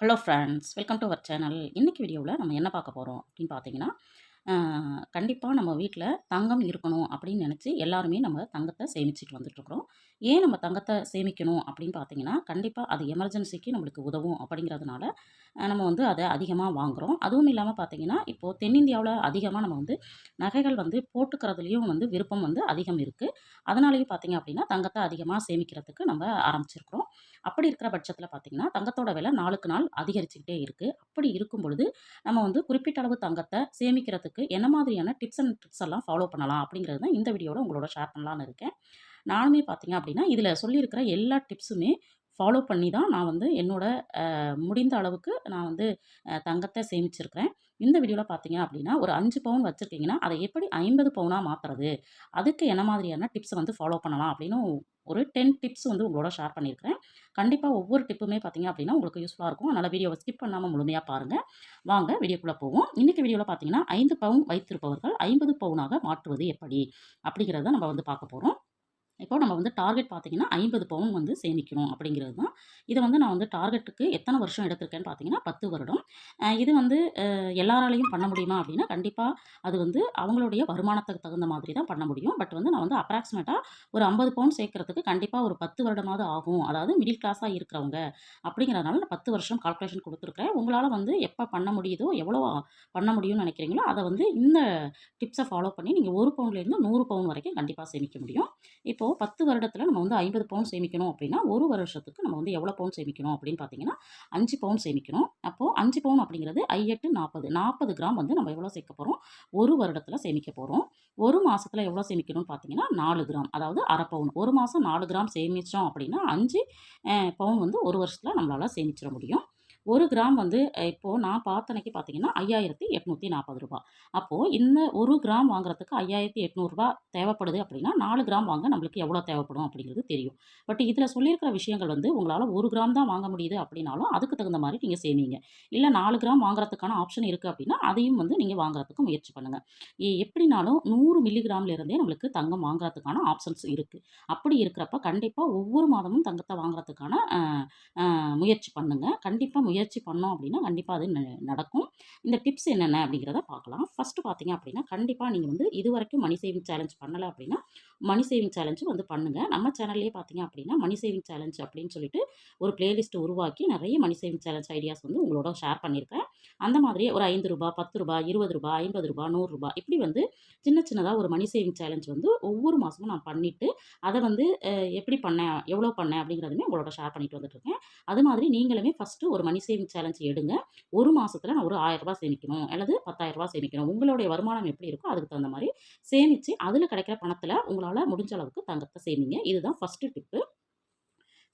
Hello friends, welcome to our channel. இன்னைக்கு வீடியோவில் நம்ம என்ன பார்க்க போகிறோம் அப்படின்னு பார்த்தீங்கன்னா, கண்டிப்பாக நம்ம வீட்டில் தங்கம் இருக்கணும் அப்படின்னு நினச்சி எல்லாருமே நம்ம தங்கத்தை சேமிச்சுட்டு வந்துட்டுருக்குறோம். ஏன் நம்ம தங்கத்தை சேமிக்கணும் அப்படின்னு பார்த்தீங்கன்னா, கண்டிப்பாக அது எமர்ஜென்சிக்கு நம்மளுக்கு உதவும் அப்படிங்கிறதுனால நம்ம வந்து அதை அதிகமாக வாங்குகிறோம். அதுவும் இல்லாமல் பார்த்தீங்கன்னா, இப்போது தென்னிந்தியாவில் அதிகமாக நம்ம வந்து நகைகள் வந்து போட்டுக்கிறதுலேயும் வந்து விருப்பம் வந்து அதிகம் இருக்குது. அதனாலேயும் பார்த்தீங்க அப்படின்னா, தங்கத்தை அதிகமாக சேமிக்கிறதுக்கு நம்ம ஆரம்பிச்சிருக்கிறோம். அப்படி இருக்கிற பட்சத்தில் பார்த்தீங்கன்னா, தங்கத்தோட விலை நாளுக்கு நாள் அதிகரிச்சுக்கிட்டே இருக்குது. அப்படி இருக்கும் பொழுது நம்ம வந்து குறிப்பிட்ட அளவு தங்கத்தை சேமிக்கிறதுக்கு என்ன மாதிரியான டிப்ஸ் அண்ட் ட்ரிக்ஸ் எல்லாம் ஃபாலோ பண்ணலாம் அப்படிங்கிறது தான் இந்த வீடியோவில் உங்களோட ஷேர் பண்ணலான்னு இருக்கேன். நானுமே பார்த்தீங்க அப்படின்னா, இதில் சொல்லியிருக்கிற எல்லா டிப்ஸுமே ஃபாலோ பண்ணி தான் நான் வந்து என்னோட முடிந்த அளவுக்கு நான் வந்து தங்கத்தை சேமிச்சிருக்கிறேன். இந்த வீடியோவில் பார்த்தீங்க அப்படின்னா, ஒரு 5 பவுன் வச்சுருக்கீங்கன்னா, அதை எப்படி 50 பவுனா மாத்துறது? அதுக்கு என்ன மாதிரியான டிப்ஸ வந்து ஃபாலோ பண்ணலாம் அப்படின்னு ஒரு 10 டிப்ஸ் வந்து உங்களோட ஷேர் பண்ணியிருக்கிறேன். கண்டிப்பா ஒவ்வொரு டிப்புமே பார்த்தீங்க அப்படின்னா, உங்களுக்கு யூஸ்ஃபுல்லா இருக்கும். அதனால வீடியோவ ஸ்கிப் பண்ணாம முழுமையா பாருங்க. வாங்க வீடியோக்குள்ள போவோம். இன்னைக்கு வீடியோல பார்த்தீங்கன்னா, 5 பவுன் வைத்திருப்பவர்கள் 50 பவுனாக மாற்றுவது எப்படி? அப்படிங்கிறத நம்ம வந்து பார்க்க போறோம். இப்போ நம்ம வந்து டார்கெட் பார்த்தீங்கன்னா, 50 பவுன் வந்து சேமிக்கணும் அப்படிங்கிறது தான். இத வந்து நான் வந்து டார்கெட்டுக்கு எத்தன வருஷம் எடுத்திருக்கேன்னு பார்த்தீங்கன்னா, 10 வருடம். இது வந்து எல்லாராலயும் பண்ண முடியுமா அப்படின்னா, கண்டிப்பா அது வந்து அவங்களுடைய வருமானத்துக்கு தகுந்த மாதிரி தான் பண்ண முடியும். பட் வந்து நான் வந்து அப்ராக்ஸிமேட்டா ஒரு 50 பவுன் சேர்க்கறதுக்கு கண்டிப்பா ஒரு 10 வருடமாவது ஆகும். அதாவது மிடில் கிளாஸா இருக்கிறவங்க அப்படிங்கிறதுனால நான் 10 வருஷம் கால்குலேஷன் குடுத்துருக்கிறேன். உங்களால வந்து எப்ப பண்ண முடியுதோ, எவ்வளோ பண்ண முடியும்னு நினைக்கிறீங்களோ, அத வந்து இந்த டிப்ஸ ஃபாலோ பண்ணி நீங்க 1 பவுன்லேருந்து 100 பவுன் வரைக்கும் கண்டிப்பா சேமிக்க முடியும். இப்போ 10 வருடத்துல நம்ம வந்து 50 பவுன் சேமிக்கணும் அப்படின்னா, 1 வருஷத்துக்கு நம்ம வந்து எவ்வளோ பவுன் சேமிக்கணும் அப்படின்னு பார்த்தீங்கன்னா, 5 பவுன் சேமிக்கணும். அப்போ 5 பவுன் அப்படிங்கிறது 8 40 40 கிராம் வந்து நம்ம எவ்வளோ சேர்க்க போறோம்? 1 வருடத்துல சேமிக்க போறோம். 1 மாசத்துல எவ்வளோ சேமிக்கணும்னு பார்த்தீங்கன்னா, 4 கிராம். அதாவது 1/2 பவுன். 1 மாசம் 4 கிராம் சேமிச்சோம் அப்படின்னா, 5 பவுன் வந்து 1 வருஷத்துல நம்மளால சேமிச்சிட முடியும். 1 கிராம் வந்து இப்போ நான் பார்த்த அன்னைக்கு பார்த்தீங்கன்னா, ரூ. 5,840. அப்போ இந்த 1 கிராம் வாங்குறதுக்கு ரூ. 5,800 தேவைப்படுது அப்படின்னா, 4 கிராம் வாங்க நம்மளுக்கு எவ்வளோ தேவைப்படும் அப்படிங்கிறது தெரியும். பட் இதில சொல்லியிருக்கிற விஷயங்கள் வந்து உங்களால 1 கிராம் தான் வாங்க முடியுது அப்படின்னாலும், அதுக்கு தகுந்த மாரி நீங்க சேமிங்க. இல்ல 4 கிராம் வாங்குறதுக்கான ஆப்ஷன் இருக்கு அப்படின்னா, அதையும் வந்து நீங்க வாங்குறதுக்கு முயற்சி பண்ணுங்க. எப்படினாலும் 100 மில்லிகிராம்ல இருந்தே நம்மளுக்கு தங்கம் வாங்குறதுக்கான ஆப்ஷன்ஸ் இருக்கு. அப்படி இருக்கிறப்ப கண்டிப்பா ஒவ்வொரு மாதமும் தங்கத்த வாங்குறதுக்கான முயற்சி பண்ணுங்க. கண்டிப்பா முயற்சி பண்ணோம் அப்படின்னா, கண்டிப்பா அது நடக்கும். இந்த டிப்ஸ் என்னென்ன அப்படிங்கிறத பார்க்கலாம். ஃபர்ஸ்ட்டு பார்த்தீங்க அப்படின்னா, கண்டிப்பா நீங்க வந்து இதுவரைக்கும் மணி சேவிங் சேலஞ்ச் பண்ணல அப்படின்னா, மணி சேவிங் சேலஞ்ச் வந்து பண்ணுங்க. நம்ம சேனல்லயே பார்த்தீங்க அப்படின்னா, மணி சேவிங் சேலஞ்ச் அப்படின்னு சொல்லிட்டு ஒரு பிளேலிஸ்ட் உருவாக்கி நெறைய மணி சேவிங் சேலஞ்ச் ஐடியாஸ் வந்து உங்களோட ஷேர் பண்ணியிருக்கேன். அந்த மாதிரியே ஒரு ரூ. 5, ரூ. 10, ரூ. 20, ரூ. 50, ரூ. 100 இப்படி வந்து சின்ன சின்னதா ஒரு மணி சேவிங் சேலஞ்ச் வந்து ஒவ்வொரு மாசமும் நான் பண்ணிட்டு, அத வந்து எப்படி பண்ணேன், எவ்வளோ பண்ணேன் அப்படிங்கிறதுமே உங்களோட ஷேர் பண்ணிட்டு வந்துட்டுருக்கேன். அது மாதிரி நீங்களுமே ஃபர்ஸ்ட்டு ஒரு மணி சேவிங் சேலஞ்ச் எடுங்க. 1 மாசத்துல நான் ஒரு ரூ. 1000 சேமிக்கணும் அல்லது ரூ. 10,000 சேமிக்கணும். உங்களுடைய வருமானம் எப்படி இருக்கோ அதுக்கு தகுந்த மாரி சேமிச்சு, அதில கிடைக்கிற பணத்துல உங்களால முடிஞ்ச அளவுக்கு தங்கத்த சேமிங்க. இதுதான் ஃபர்ஸ்ட்டு டிப்பு.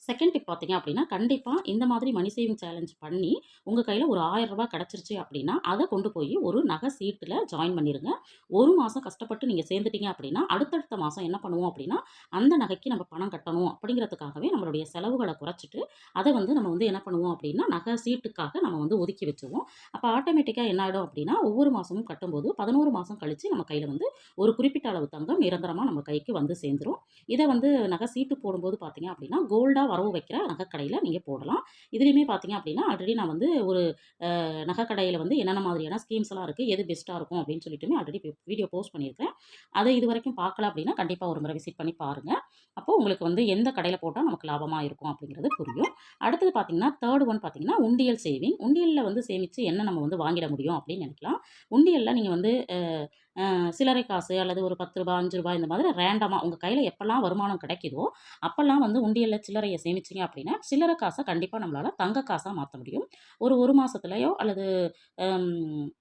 செகண்ட் டிப் பார்த்தீங்க அப்படின்னா, கண்டிப்பா இந்த மாதிரி மணி சேவிங் சேலஞ்ச் பண்ணி, உங்க கையில ஒரு ரூ. 1000 கிடைச்சிருச்சு அப்படின்னா, அத கொண்டு போய் ஒரு நகை சீட்டுல ஜாயின் பண்ணிருங்க. 1 மாசம் கஷ்டப்பட்டு நீங்க சேர்ந்துட்டீங்க அப்படின்னா, அடுத்தடுத்த மாசம் என்ன பண்ணுவோம் அப்படின்னா, அந்த நகைக்கு நம்ம பணம் கட்டணும் அப்படிங்கிறதுக்காகவே நம்மளுடைய செலவுகள குறைச்சிட்டு, அத வந்து நம்ம வந்து என்ன பண்ணுவோம் அப்படின்னா, நகை சீட்டுக்காக நம்ம வந்து ஒதுக்கி வச்சுருவோம். அப்ப ஆட்டோமேட்டிக்கா என்ன ஆயிடும் அப்படின்னா, ஒவ்வொரு மாசமும் கட்டும்போது 11 மாசம் கழிச்சு நம்ம கையில வந்து ஒரு குறிப்பிட்ட அளவு தங்கம் நிரந்தரமா நம்ம கைக்கு வந்து சேர்ந்துரும். இத வந்து நகை சீட்டு போடும்போது பார்த்தீங்க அப்படின்னா, கோல்டா வரவு வைக்கிற நகைக்கடையில நீங்க போடலாம். இதுலயுமே பார்த்தீங்க அப்படின்னா, ஆல்ரெடி நான் வந்து ஒரு நகைக்கடையில வந்து என்னென்ன மாதிரியான ஸ்கீம்ஸ் எல்லாம் இருக்கு, எது பெஸ்ட்டா இருக்கும் அப்படின்னு சொல்லிட்டுமே ஆல்ரெடி வீடியோ போஸ்ட் பண்ணியிருக்கேன். அத இதுவரைக்கும் பார்க்கல அப்படின்னா, கண்டிப்பா ஒரு முறை விசிட் பண்ணி பாருங்க. அப்போ உங்களுக்கு வந்து எந்த கடையில போட்டா நமக்கு லாபமா இருக்கும் அப்படிங்கிறது புரியும். அடுத்தது பார்த்தீங்கன்னா, 3 ஒன் பார்த்தீங்கன்னா, உண்டியல் சேவிங். உண்டியல்ல வந்து சேமிச்சு என்ன நம்ம வந்து வாங்கிட முடியும் அப்படின்னு நினைக்கலாம். உண்டியல்ல நீங்க வந்து சில்லறை காசு அல்லது ஒரு ரூ. 10 ரூ. 5 இந்த மாதிரி ரேண்டமா உங்க கையில எப்பல்லாம் வருமானம் கிடைக்குதோ, அப்பல்லாம் வந்து உண்டியல்ல சில்லறைய சேமிச்சீங்க அப்படின்னா, சில்லறை காச கண்டிப்பா நம்மளால தங்க காசா மாத்த முடியும். ஒரு 1 மாசத்துலயோ அல்லது அம்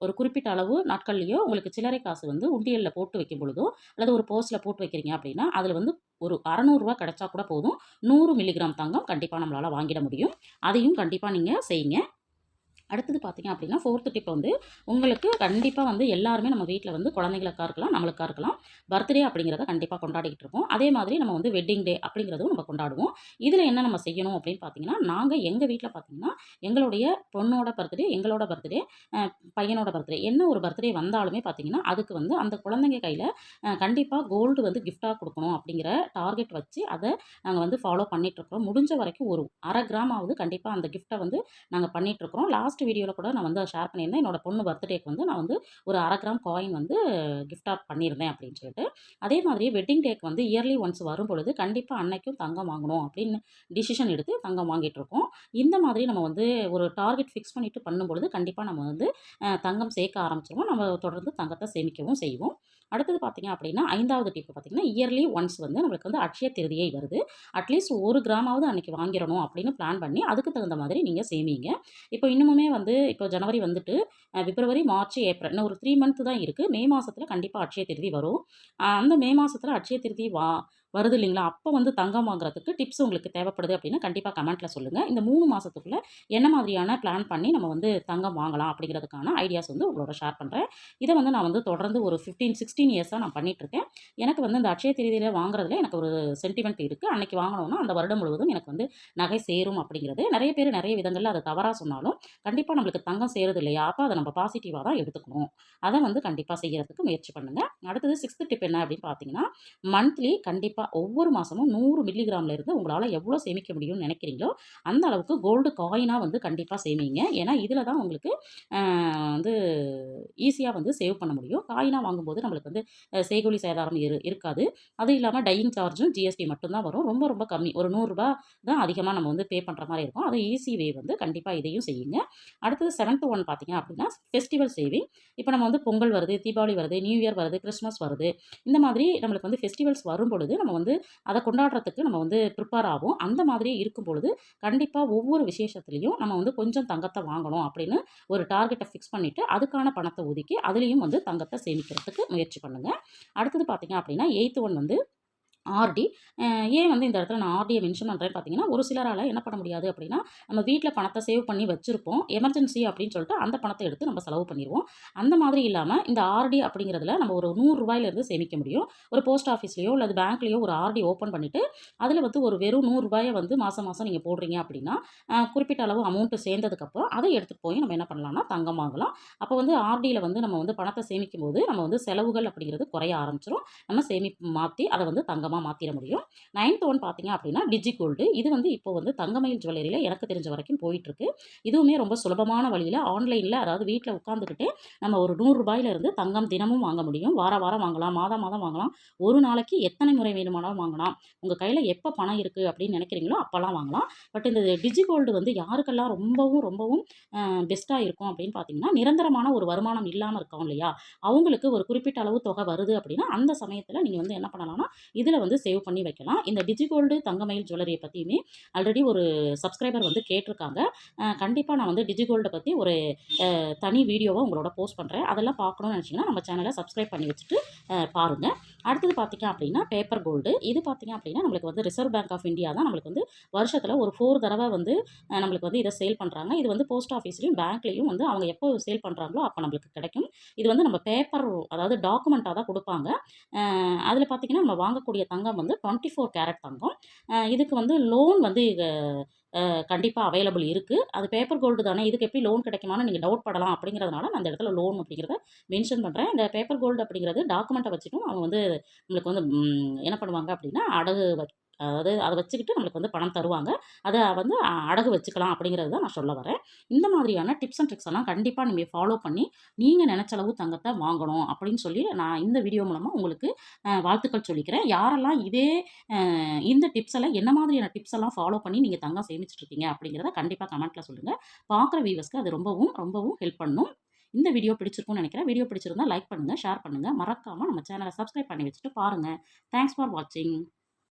ஒரு குறிப்பிட்ட அளவு நாட்கள்லயோ உங்களுக்கு சில்லறை காசு வந்து உண்டியல்ல போட்டு வைக்கும் பொழுதோ, அல்லது ஒரு பர்ஸ்ல போட்டு வைக்கிறீங்க அப்படின்னா, அதுல வந்து ஒரு ரூ. 600 கிடைச்சா கூட போதும். 100 மில்லிகிராம் தங்கம் கண்டிப்பா நம்மளால வாங்கிட முடியும். அதையும் கண்டிப்பா நீங்க செய்யுங்க. அடுத்தது பார்த்தீங்க அப்படின்னா, 4த் டிப் வந்து உங்களுக்கு கண்டிப்பா வந்து எல்லாருமே நம்ம வீட்ல வந்து குழந்தைகளுக்கா இருக்கலாம், நம்மளுக்கா இருக்கலாம். பர்த்டே அப்படிங்கிறத கண்டிப்பா கொண்டாடிக்கிட்டு இருப்போம். அதே மாதிரி நம்ம வந்து வெட்டிங் டே அப்படிங்கிறதும் நம்ம கொண்டாடுவோம். இதில என்ன நம்ம செய்யணும் அப்படின்னு பார்த்தீங்கன்னா, நாங்க எங்க வீட்ல பார்த்தீங்கன்னா, எங்களுடைய பொண்ணோட பர்த்டே, எங்களோட பர்த்டே, அ பையனோட பர்த்டே என்ன ஒரு பர்த்டே வந்தாலுமே பார்த்தீங்கன்னா, அதுக்கு வந்து அந்த குழந்தைங்க கையில கண்டிப்பா கோல்டு வந்து கிஃப்ட்டா குடுக்கணும் அப்படிங்கிற டார்கெட் வச்சு அத நாங்க வந்து ஃபாலோ பண்ணிட்டுருக்கிறோம். முடிஞ்ச வரைக்கும் ஒரு 1/2 கிராமாவது கண்டிப்பா அந்த கிஃப்ட்ட வந்து நாங்க பண்ணிட்டுருக்கிறோம். லாஸ்ட் வீடியோல கூட நான் வந்து ஷேர் பண்ணியிருந்தேன். என்னோட பொண்ணு பர்த்டேக்கு வந்து நான் வந்து ஒரு 1/2 கிராம் காயின் வந்து கிஃப்ட்டா பண்ணியிருந்தேன் அப்படின்னு சொல்லிட்டு. அதே மாதிரி வெட்டிங் டேக்கு வந்து இயர்லி ஒன்ஸ் வரும்பொழுது கண்டிப்பா அன்னைக்கும் தங்கம் வாங்கணும் அப்படின்னு டிசிஷன் எடுத்து தங்கம் வாங்கிட்டுருக்கோம். இந்த மாதிரி நம்ம வந்து ஒரு டார்கெட் ஃபிக்ஸ் பண்ணிட்டு பண்ணும்பொழுது கண்டிப்பா நம்ம வந்து தங்கம் சேர்க்க ஆரம்பிச்சுருவோம். நம்ம தொடர்ந்து தங்கத்த சேமிக்கவும் செய்வோம். அடுத்தது பார்த்தீங்க அப்படின்னா, 5வது டிப் பார்த்தீங்கன்னா, இயர்லி ஒன்ஸ் வந்து நம்மளுக்கு வந்து அட்சய திருதியை வருது. அட்லீஸ்ட் 1 கிராமாவது அன்னைக்கு வாங்கிறணும் அப்படின்னு பிளான் பண்ணி, அதுக்கு தகுந்த மாதிரி நீங்க சேமிங்க. இப்போ இன்னமுமே வந்து இப்போ ஜனவரி வந்துட்டு, பிப்ரவரி, மார்ச், ஏப்ரல் இன்னும் ஒரு 3 மந்த் தான் இருக்கு. மே மாசத்துல கண்டிப்பா அட்சய திருதி வரும். அந்த மே மாசத்துல அட்சய திருதி வருது இல்லைங்களா? அப்போ வந்து தங்கம் வாங்குறதுக்கு டிப்ஸ் உங்களுக்கு தேவைப்படுது அப்படின்னா, கண்டிப்பா கமெண்ட்ல சொல்லுங்க. இந்த 3 மாசத்துக்குள்ள என்ன மாதிரியான பிளான் பண்ணி நம்ம வந்து தங்கம் வாங்கலாம் அப்படிங்கிறதுக்கான ஐடியாஸ் வந்து உங்களோட ஷேர் பண்றேன். இத வந்து நான் வந்து தொடர்ந்து ஒரு 15, 16 இயர்ஸா நான் பண்ணிட்டுருக்கேன். எனக்கு வந்து இந்த அட்சய திருதியில வாங்குறதுல எனக்கு ஒரு சென்டிமென்ட் இருக்கு. அன்னைக்கு வாங்குனோம்னா, அந்த வருடம் முழுவதும் எனக்கு வந்து நகை சேரும் அப்படிங்கிறது. நெறைய பேர் நெறைய விதங்கள்ல அத தவறா சொன்னாலும், கண்டிப்பா நம்மளுக்கு தங்கம் சேருது இல்லையா? அப்ப அத நம்ம பாசிட்டிவா தான் எடுத்துக்கணும். அத வந்து கண்டிப்பா செய்யறதுக்கு முயற்சி பண்ணுங்க. அடுத்தது 6த் டிப் என்ன அப்படின்னு பார்த்தீங்கன்னா, மந்த்லி கண்டிப்பா ஒவ்வொரு மாசமும் 100 மில்லிகிராம்ல இருந்து உங்களால எவ்வளோ சேமிக்க முடியும்னு நெனைக்கிறீங்களோ, அந்த அளவுக்கு கோல்டு காயினா வந்து கண்டிப்பா சேமிங்க. ஏன்னா, இதில தான் உங்களுக்கு அ வந்து ஈஸியா வந்து சேவ் பண்ண முடியும். காயினா வாங்கும்போது நம்மளுக்கு வந்து செய்கூலி சேதாரம் இருக்காது. அதுவும் இல்லாம டையிங் சார்ஜும், ஜிஎஸ்டி மட்டும் தான் வரும். ரொம்ப ரொம்ப கம்மி. ஒரு ரூ. 100 தான் அதிகமா நம்ம வந்து பே பண்ற மாரி இருக்கும். அது ஈஸி வே வந்து கண்டிப்பா இதையும் செய்யுங்க. அடுத்தது 7த் ஒன் பார்த்தீங்க அப்படின்னா, ஃபெஸ்டிவல் சேவிங். இப்ப நம்ம வந்து பொங்கல் வருது, தீபாவளி வருது, நியூ இயர் வருது, கிறிஸ்மஸ் வருது. இந்த மாதிரி நம்மளுக்கு வந்து ஃபெஸ்டிவல்ஸ் வரும்பொழுது, நம்ம வந்து அத கொண்டாடுறதுக்கு நம்ம வந்து ப்ரிப்பேர் ஆவோம். அந்த மாதிரி இருக்கும் பொழுது, கண்டிப்பா ஒவ்வொரு விசேஷத்திலயும் நம்ம வந்து கொஞ்சம் தங்கத்த வாங்கணும் அப்படின்னு ஒரு டார்கெட்ட ஃபிக்ஸ் பண்ணிட்டு, அதுக்கான பணத்த ஒதுக்கி, அதிலயும் வந்து தங்கத்த சேமிக்கிறதுக்கு முயற்சி பண்ணுங்க. அடுத்தது பார்த்தீங்க அப்படின்னா, 8த் ஒன் வந்து ஆர்டி. ஏன் வந்து இந்த இடத்துல நான் ஆர்டிய மென்ஷன் பண்றேன்னு பார்த்தீங்கன்னா, ஒரு சிலரால என்ன பண்ண முடியாது அப்படின்னா, நம்ம வீட்ல பணத்த சேவ் பண்ணி வச்சிருப்போம். எமர்ஜென்சி அப்படின்னு சொல்லிட்டு அந்த பணத்த எடுத்து நம்ம செலவு பண்ணிருவோம். அந்த மாதிரி இல்லாம இந்த ஆர்டி அப்படிங்கிறதுல நம்ம ஒரு ரூ. 100லேருந்து சேமிக்க முடியும். ஒரு போஸ்ட் ஆஃபீஸ்லயோ அல்லது பேங்க்லயோ ஒரு ஆர்டி ஓப்பன் பண்ணிட்டு, அதில வந்து ஒரு வெறும் ரூ. 100 வந்து மாசம் மாசம் நீங்க போடுறீங்க அப்படின்னா, குறிப்பிட்ட அளவு அமௌண்ட் சேர்ந்ததுக்கப்புறம் அத எடுத்துட்டு போய் நம்ம என்ன பண்ணலாம்னா, தங்கம் வாங்கலாம். அப்போ வந்து ஆர்டில வந்து நம்ம வந்து பணத்த சேமிக்கும்போது, நம்ம வந்து செலவுகள் அப்படிங்கிறது குறைய ஆரம்பிச்சுரும். நம்ம சேமிப்பு மாத்தி அத வந்து தங்கமா மாத்திற முடியும். 9த் ஒன் பார்த்தீங்க அப்படின்னா, டிஜி கோல்டு. இது வந்து இப்போ வந்து தங்கமயில் ஜுவல்லரியில எனக்கு தெரிஞ்ச வரைக்கும் போயிட்டுருக்கு. இதுவுமே ரொம்ப சுலபமான வழியில ஆன்லைன்ல அதாவது வீட்ல உட்காந்துக்கிட்டே நம்ம ஒரு ரூ. 100 இருந்து தங்கம் தினமும் வாங்க முடியும். வாரம் வாங்கலாம், மாதம் வாங்கலாம். ஒரு நாளைக்கு எத்தனை முறை வேணுமானாலும் வாங்கலாம். உங்க கையில எப்ப பணம் இருக்கு அப்படின்னு நினைக்கிறீங்களோ அப்பலாம் வாங்கலாம். பட் இந்த டிஜி கோல்டு வந்து யாருக்கெல்லாம் ரொம்பவும் பெஸ்ட்டா இருக்கும் அப்படின்னு பார்த்தீங்கன்னா, நிரந்தரமான ஒரு வருமானம் இல்லாம இருக்கோம் இல்லையா? அவங்களுக்கு ஒரு குறிப்பிட்ட அளவு தொகை வருது அப்படின்னா, அந்த சமயத்தில நீங்க வந்து என்ன பண்ணலாம்னா, இதில வந்து சேவ் பண்ணி வைக்கலாம். இந்த டிஜிகோல்டு தங்கமயில் ஜுவல்லரிய பத்தியுமே ஆல்ரெடி ஒரு சப்ஸ்கிரைபர் வந்து கேட்டிருக்காங்க. கண்டிப்பா நான் வந்து டிஜிகோல்ட பத்தி ஒரு தனி வீடியோவா உங்களோட போஸ்ட் பண்றேன். அதெல்லாம் பார்க்கணும்னு நினைச்சீங்கன்னா, நம்ம சேனல சப்ஸ்கிரைப் பண்ணி வச்சுட்டு பாருங்க. அடுத்தது பார்த்தீங்க அப்படின்னா, பேப்பர் கோல்டு. இது பார்த்தீங்க அப்படின்னா, நம்மளுக்கு வந்து ரிசர்வ் பேங்க் ஆஃப் இந்தியா தான் நம்மளுக்கு வந்து வருஷத்தில ஒரு 4 தடவ வந்து நம்மளுக்கு வந்து இத சேல் பண்றாங்க. இது வந்து போஸ்ட் ஆஃபீஸ்லயும், பேங்க்லயும் வந்து அவங்க எப்போ சேல் பண்றாங்களோ, அப்ப நம்மளுக்கு கிடைக்கும். இது வந்து நம்ம பேப்பர் அதாவது டாக்குமெண்ட்டா தான் குடுப்பாங்க. அதில பார்த்தீங்கன்னா, நம்ம வாங்கக்கூடிய தங்கம் வந்து 24 கேரட் தங்கம். இதுக்கு வந்து லோன் வந்து கண்டிப்பா அவைலபிள் இருக்கு. அது பேப்பர் கோல்டு தானே, இதுக்கு எப்படி லோன் கிடைக்குமான்னு நீங்க டவுட் படலாம் அப்படிங்கிறதுனால, நான் அந்த இடத்துல லோன் அப்படிங்கிறத மென்ஷன் பண்றேன். இந்த பேப்பர் கோல்டு அப்படிங்கிறது டாக்குமெண்ட்ட வச்சுட்டும் அவங்க வந்து நம்மளுக்கு வந்து என்ன பண்ணுவாங்க அப்படின்னா, அடகு அதாவது அத வச்சுக்கிட்டு நம்மளுக்கு வந்து பணம் தருவாங்க. அத வந்து அடகு வச்சுக்கலாம் அப்படிங்கிறது தான் நான் சொல்ல வரேன். இந்த மாதிரியான டிப்ஸ் அண்ட் ட்ரிக்ஸ் எல்லாம் கண்டிப்பா நீங்க ஃபாலோ பண்ணி, நீங்க நெனச்ச அளவு தங்கத்த வாங்கணும் அப்படின்னு சொல்லி, நான் இந்த வீடியோ மூலமா உங்களுக்கு வாழ்த்துக்கள் சொல்லிக்கிறேன். யாரெல்லாம் இந்த டிப்ஸ் எல்லாம் என்ன மாதிரியான டிப்ஸ் எல்லாம் ஃபாலோ பண்ணி நீங்க தங்கம் சேமிச்சுட்டு இருக்கீங்க அப்படிங்கிறத கண்டிப்பா கமெண்ட்ல சொல்லுங்க. பார்க்குற வியூவர்ஸ்க்கு அது ரொம்பவும் ஹெல்ப் பண்ணும். இந்த வீடியோ பிடிச்சிருக்கும்னு நெனைக்கிறேன். வீடியோ பிடிச்சிருந்தா லைக் பண்ணுங்க, ஷேர் பண்ணுங்க. மறக்காம நம்ம சேனல சப்ஸ்கிரைப் பண்ணி வச்சுட்டு பாருங்க. தேங்க்ஸ் ஃபார் வாட்சிங்.